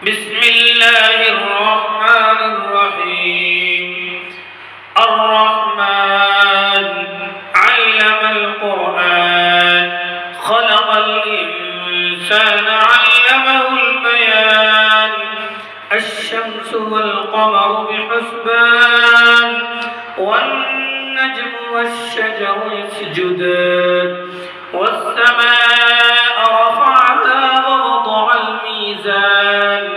بسم الله الرحمن الرحيم الرحمن علم القرآن خلق الإنسان علمه البيان الشمس والقمر بحسبان والنجم والشجر يسجدان والسماء رفعها ووضع الميزان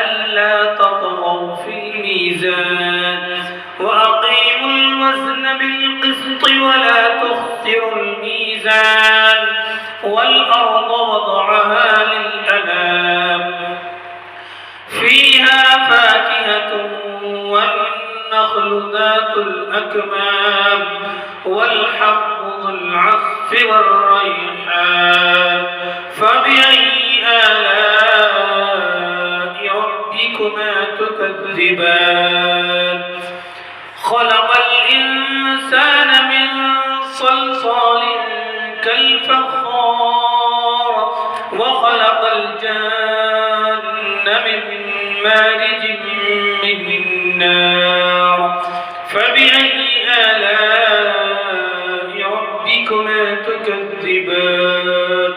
ألا تطغوا في الميزان وأقيموا الوزن بالقسط ولا تخسروا الميزان والأرض وضعها للأنام فيها فاكهة والنخل ذات الأكمام والحب ذو العصف والريحان فبأي آلاء ربكما تكذبان خلق الإنسان من صلصال كالفخار وخلق الجن من مارج من نار فبأي آلاء ربكما تكذبان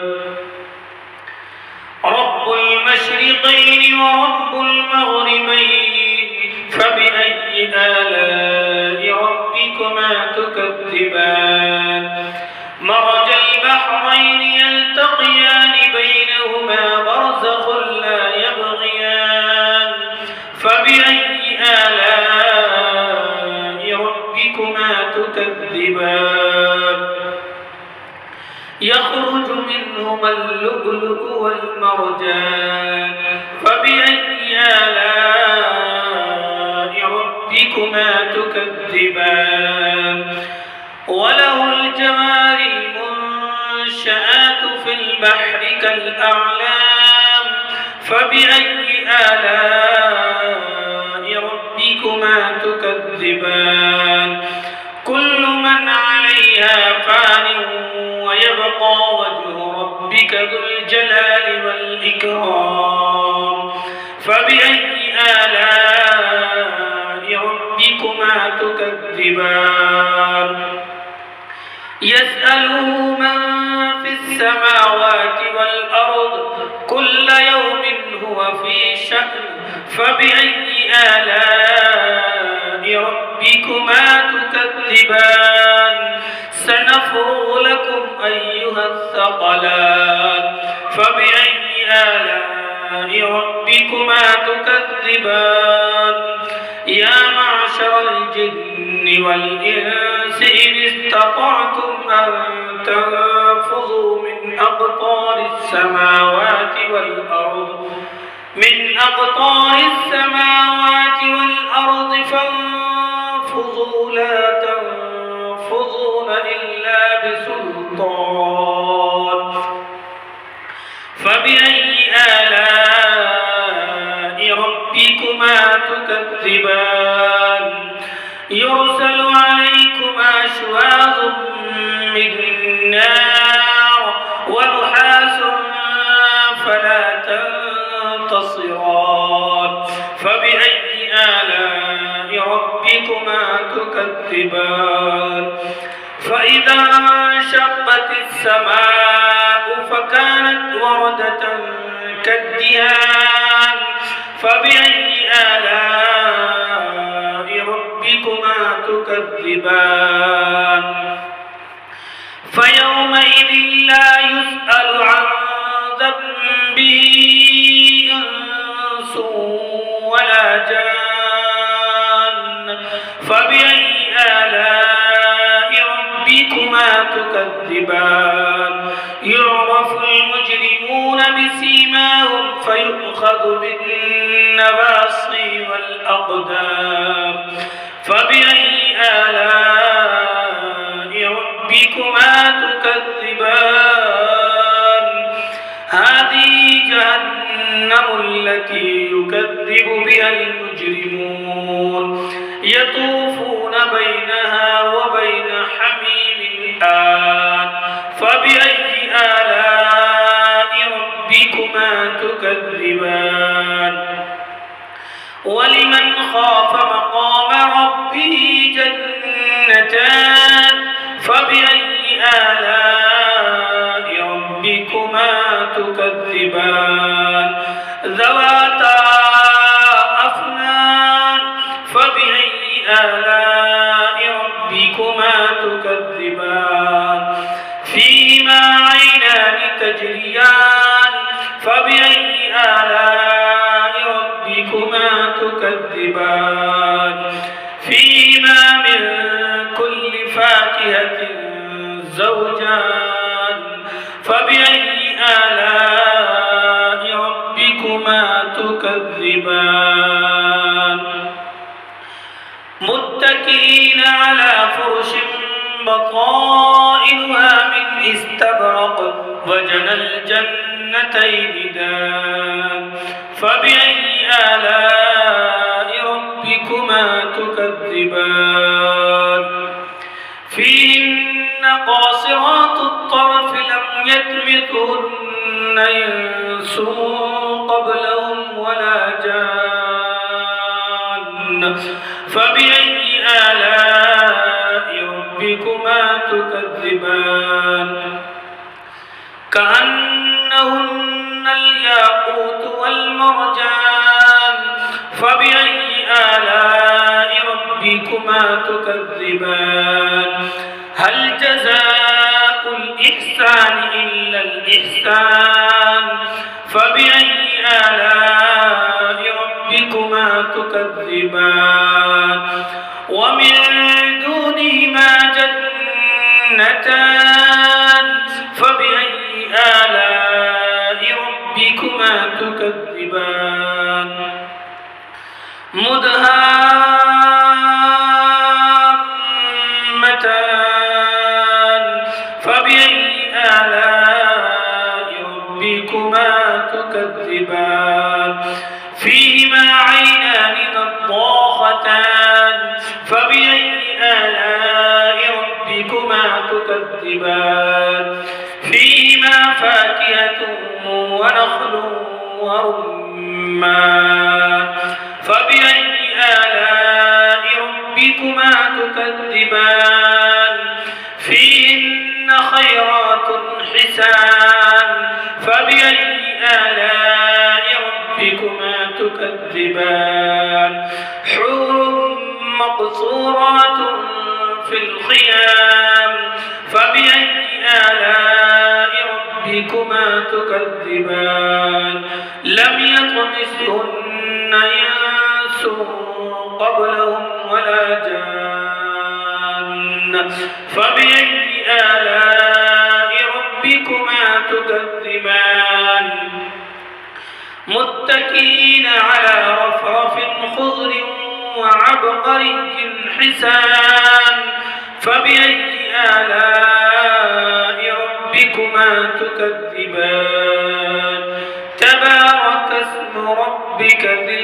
رب المشرقين ورب المغربين فبأي آلاء ربكما تكذبان مرج البحرين يلتقيان بينهما برزخ لا يبغيان فبأي آلاء ربكما تكذبان يخرج منهما اللؤلؤ والمرجان فبأي آلاء ربكما تكذبان وله الجوار المنشآت في البحر كالأعلام فبأي آلاء ربكما تكذبان كل من عليها فان ويبقى وجه ربك ذو الجلال والإكرام فبأي آلاء ربكما تكذبان يسأله من في السماوات والأرض كل يوم هو في شأن فبأي آلاء ربكما تكذبان سنفرغ لكم أيها الثقلان فبأي آلاء ربكما تكذبان يا معشر الجن والإنس إن استطعتم أن تنفذوا من أقطار السماوات والأرض فانفذوا لا تنفذون إلا بسلطان فبأي آلاء ربكما تكذبان يرسل عليكما شواظ من نار ونحاس فلا تنتصران فبأي آلاء ربكما تكذبان فإذا انشقت السماء فكانت وردة كالدهان فبأي آلاء ربكما تكذبان فيومئذ لا يسأل عن ذنبه إنس ولا جان فبأي آلاء ربكما تكذبان يعرف المجرمون بسيماهم فيؤخذ بالنواصي والأقدام فبأي آلاء ربكما تكذبان هذه جهنم التي يكذب بها المجرمون يطوفون بينها وبين حميم آن فبأي آلاء ربكما تكذبان ولمن خاف مقام ربه جنتان فبأي آلاء ربكما تكذبان ذواتا أفنان فبأي آلاء ربكما تكذبان فيهما عينان تجريان فبأي آلاء ربكما تكذبان فيهما من كل فاكهة زوجان فبأي آلاء ربكما تكذبان متكئين على فرش بطائنها من استبرق وجنى الجنتين دان فبأي آلاء ربكما تكذبان فيهن قاصرات الطرف لم يطمثهن إنس قبلهم ولا جان فبأي آلاء ربكما تكذبان كأنهن الياقوت والمرجان فبأي آلاء ربكما تكذبان هل جزاء الإحسان إلا الإحسان فبأي آلاء ربكما تكذبان ومن دونهما جنتان فبأي آلاء ربكما تكذبان مدهامتان فبأي آلاء ربكما تكذبان فيهما عينان نضاختان فبأي آلاء ربكما تكذبان فيهما فاكهة ونخل ورمان فبأي آلاء ربكما تكذبان فيهن خيرات حسان فبأي آلاء ربكما تكذبان حور مقصورات في الخيام فبأي آلاء ربكما تكذبان لم يطمثهن إنس قبلهم ولا جان فبأي آلاء ربكما تكذبان متكئين على رفرف خضر وعبقري حسان فبأي آلاء ربكما تكذبان تبارك اسم ربك ذي